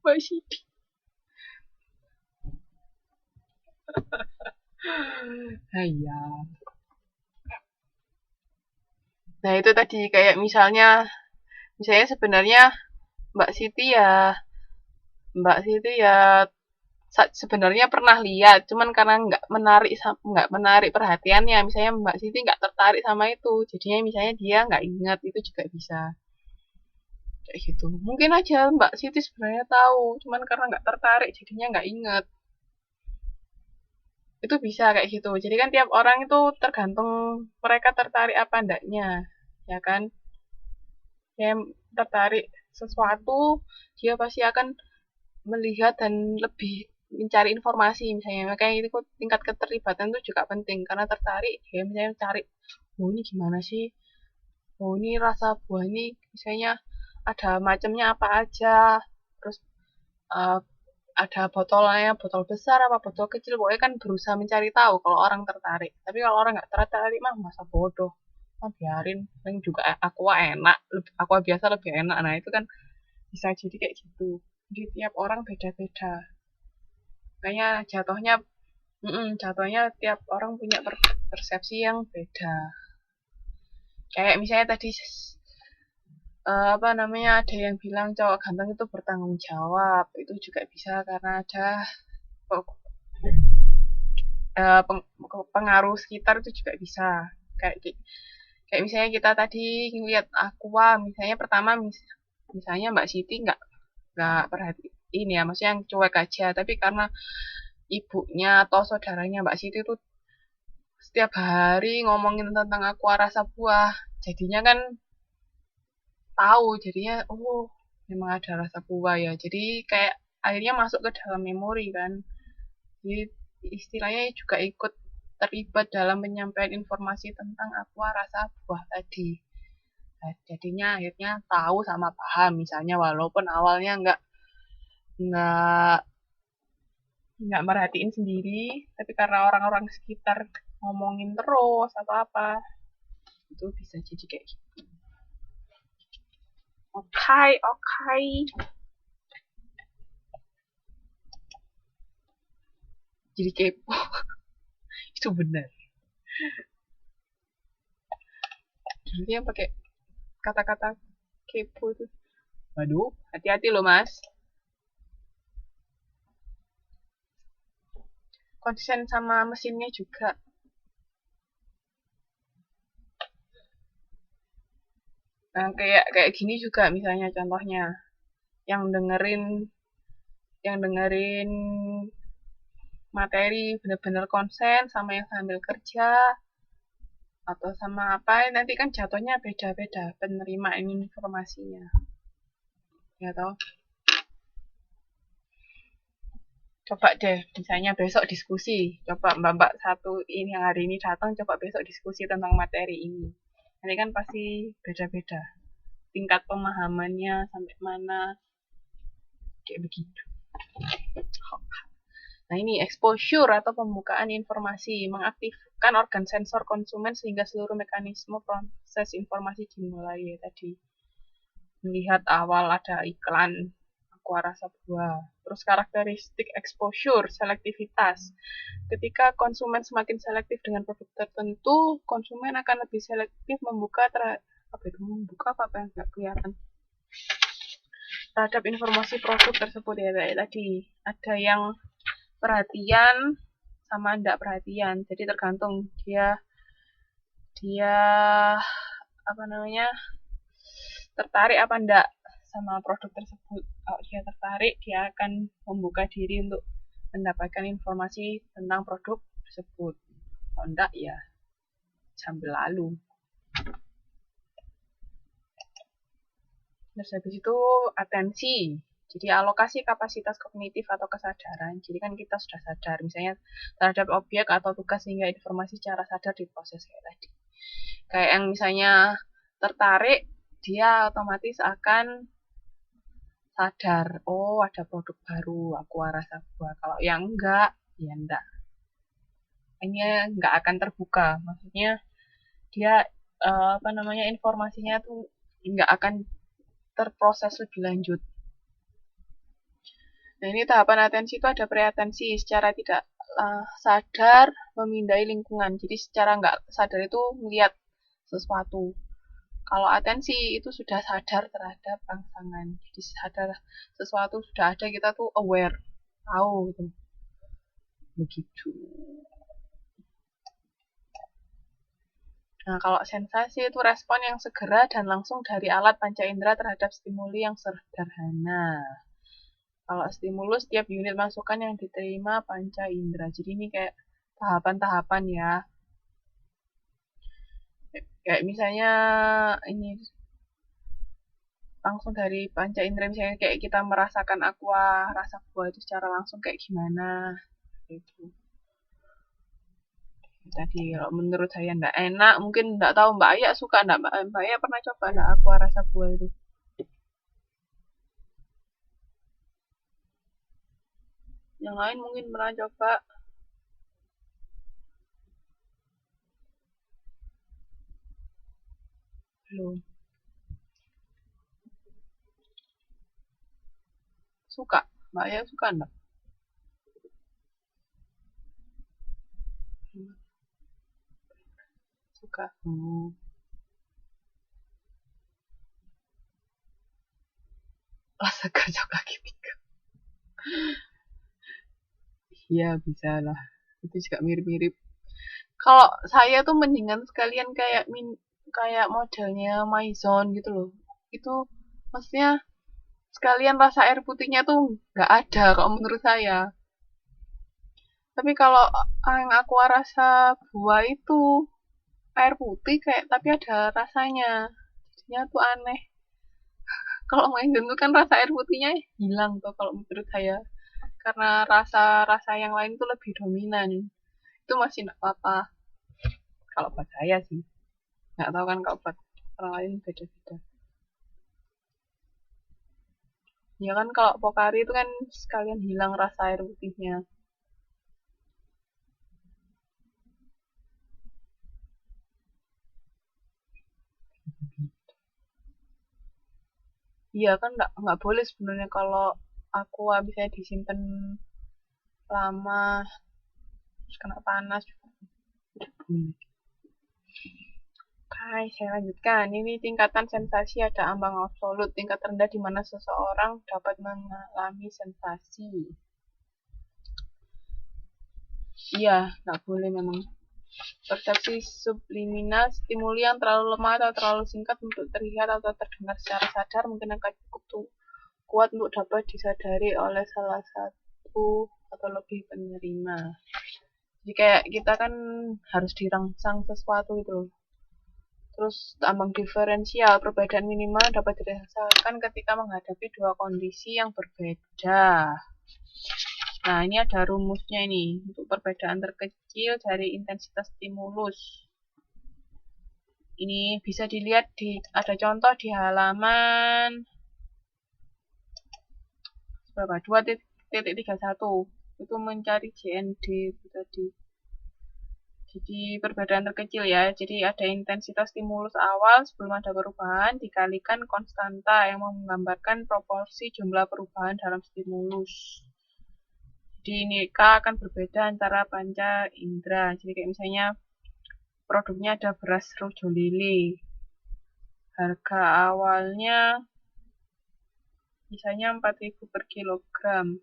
Mbak Siti. Iya. Nah itu tadi kayak misalnya sebenarnya Mbak Siti ya Mbak Siti ya sebenarnya pernah lihat, cuman karena nggak menarik perhatiannya, misalnya Mbak Siti nggak tertarik sama itu, jadinya misalnya dia nggak ingat itu juga bisa kayak gitu. Mungkin aja Mbak Siti sebenarnya tahu, cuman karena nggak tertarik jadinya nggak ingat. Itu bisa kayak gitu. Jadi kan tiap orang itu tergantung mereka tertarik apa enggaknya, ya kan? Yang tertarik sesuatu, dia pasti akan melihat dan lebih mencari informasi misalnya. Makanya itu tingkat keterlibatan itu juga penting karena tertarik dia misalnya cari, oh ini gimana sih? Oh ini rasa buah ini misalnya ada macamnya apa aja. Terus eh, ada botolnya, botol besar apa botol kecil, pokoknya kan berusaha mencari tahu kalau orang tertarik. Tapi kalau orang nggak tertarik mah masa bodoh. Ah, biarin, yang juga aqua enak, aqua biasa lebih enak. Nah itu kan bisa jadi kayak gitu. Jadi tiap orang beda-beda. Kayaknya jatuhnya tiap orang punya persepsi yang beda. Kayak misalnya tadi apa namanya ada yang bilang cowok ganteng itu bertanggung jawab. Itu juga bisa karena ada eh, peng- pengaruh sekitar itu juga bisa. Kayak kayak misalnya kita tadi ngeliat Aqua, misalnya pertama misalnya Mbak Siti nggak perhati ini ya, maksudnya yang cuek aja. Tapi karena ibunya atau saudaranya Mbak Siti tuh setiap hari ngomongin tentang Aqua rasa buah, jadinya kan tahu, jadinya oh memang ada rasa buah ya. Jadi kayak akhirnya masuk ke dalam memori kan. Jadi istilahnya juga ikut terlibat dalam penyampaian informasi tentang aqua rasa buah tadi. Nah, jadinya akhirnya tahu sama paham misalnya walaupun awalnya nggak nggak merhatiin sendiri, tapi karena orang-orang sekitar ngomongin terus atau apa, itu bisa jadi kayak gitu. Oke, oke. Jadi kepo. Itu benar. Jadi yang pakai kata-kata kepo itu. Waduh, hati-hati loh mas. Konsen sama mesinnya juga. Nah, kayak kayak gini juga misalnya contohnya yang dengerin yang dengerin materi bener-bener konsen sama yang sambil kerja atau sama apa nanti kan jatuhnya beda-beda penerimaan informasinya. Ya toh? Coba deh misalnya besok diskusi. Coba Mbak-mbak satu ini yang hari ini datang coba besok diskusi tentang materi ini. Nanti kan pasti beda-beda tingkat pemahamannya sampai mana kayak begitu. Nah, ini exposure atau pembukaan informasi mengaktifkan organ sensor konsumen sehingga seluruh mekanisme proses informasi dimulai ya tadi. Melihat awal ada iklan aqua rasa buah. Terus karakteristik exposure, selektivitas. Ketika konsumen semakin selektif dengan produk tertentu, konsumen akan lebih selektif membuka apa yang nggak kelihatan terhadap informasi produk tersebut ya tadi. Ada yang perhatian sama enggak perhatian. Jadi tergantung dia dia apa namanya tertarik apa enggak sama produk tersebut. Kalau dia tertarik, dia akan membuka diri untuk mendapatkan informasi tentang produk tersebut. Kalau enggak, ya sambil lalu. Terus habis itu atensi. Jadi alokasi kapasitas kognitif atau kesadaran. Jadi kan kita sudah sadar misalnya terhadap objek atau tugas sehingga informasi secara sadar diproses kayak tadi. Kayak yang misalnya tertarik, dia otomatis akan sadar, oh ada produk baru, aku rasa buah. Kalau yang enggak, ya enggak. Hanya enggak akan terbuka. Maksudnya dia apa namanya informasinya tuh enggak akan terproses lebih lanjut. Nah, ini tahapan atensi itu ada preatensi, secara tidak sadar memindai lingkungan. Jadi secara nggak sadar itu melihat sesuatu. Kalau atensi itu sudah sadar terhadap rangsangan. Jadi sadar sesuatu sudah ada, kita tuh aware, tahu gitu. Begitu. Nah, kalau sensasi itu respon yang segera dan langsung dari alat panca indera terhadap stimuli yang sederhana. Kalau stimulus, tiap unit masukan yang diterima panca indera. Jadi ini kayak tahapan-tahapan ya. Kayak misalnya ini langsung dari panca indera, misalnya kayak kita merasakan aqua, rasa buah itu secara langsung kayak gimana. Gitu. Tadi kalau menurut saya enggak enak, mungkin enggak tahu Mbak Aya suka enggak, Mbak Aya pernah coba enggak aqua rasa buah itu? Yang lain mungkin pernah coba. Belum. Suka? Mbak Aya suka enggak? Suka. Rasa kacau kaki tiga. Iya, bisa lah. Itu juga mirip-mirip. Kalau saya tuh mendingan sekalian kayak kayak modelnya Maison gitu loh. Itu maksudnya sekalian rasa air putihnya tuh nggak ada kalau menurut saya. Tapi kalau yang aku rasa buah itu air putih kayak tapi ada rasanya. Jadinya tuh aneh. Kalau Maison tuh kan rasa air putihnya hilang tuh kalau menurut saya. Karena rasa-rasa yang lain tuh lebih dominan. Itu masih nggak apa-apa. Kalau buat saya sih. Nggak tahu kan kalau buat orang lain beda-beda. Ya kan kalau Pocari itu kan sekalian hilang rasa air putihnya. Iya kan nggak boleh sebenarnya kalau aqua misalnya disimpan lama terus kena panas juga tidak boleh. Oke, saya lanjutkan. Ini tingkatan sensasi ada ambang absolut, tingkat rendah di mana seseorang dapat mengalami sensasi. Iya, nggak boleh memang. Persepsi subliminal, stimuli yang terlalu lemah atau terlalu singkat untuk terlihat atau terdengar secara sadar mungkin akan cukup kuat untuk dapat disadari oleh salah satu atau lebih penerima. Jadi kayak kita kan harus dirangsang sesuatu itu loh. Terus ambang diferensial, perbedaan minimal dapat dirasakan ketika menghadapi dua kondisi yang berbeda. Nah, ini ada rumusnya ini untuk perbedaan terkecil dari intensitas stimulus. Ini bisa dilihat ada contoh di halaman berapa? 2.31. Itu mencari JND itu tadi. Jadi perbedaan terkecil ya. Jadi ada intensitas stimulus awal sebelum ada perubahan dikalikan konstanta yang menggambarkan proporsi jumlah perubahan dalam stimulus. Jadi ini K akan berbeda antara panca indera. Jadi kayak misalnya produknya ada beras rojo lele. Harga awalnya misalnya 4.000 per kilogram.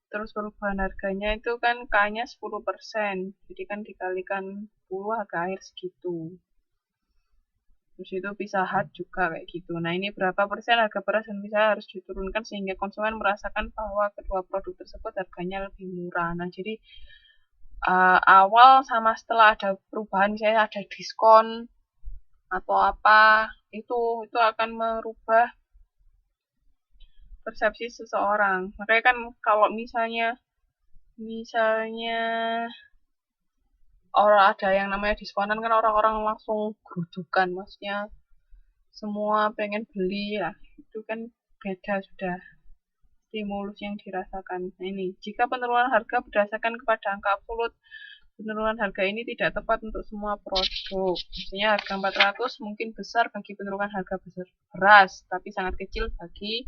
Terus perubahan harganya itu kan K-nya 10%. Jadi kan dikalikan 10 harga akhir segitu. Terus itu Pizza Hut juga kayak gitu. Nah, ini berapa persen harga beras dan pizza harus diturunkan sehingga konsumen merasakan bahwa kedua produk tersebut harganya lebih murah. Nah, jadi awal sama setelah ada perubahan, misalnya ada diskon atau apa, itu akan merubah persepsi seseorang. Makanya kan kalau misalnya orang ada yang namanya diskonan kan orang-orang langsung gerujukan, maksudnya semua pengen beli ya, itu kan beda sudah stimulus yang dirasakan. Nah, ini jika penurunan harga berdasarkan kepada angka absolut, penurunan harga ini tidak tepat untuk semua produk. Misalnya harga 400 mungkin besar bagi penurunan harga besar beras, tapi sangat kecil bagi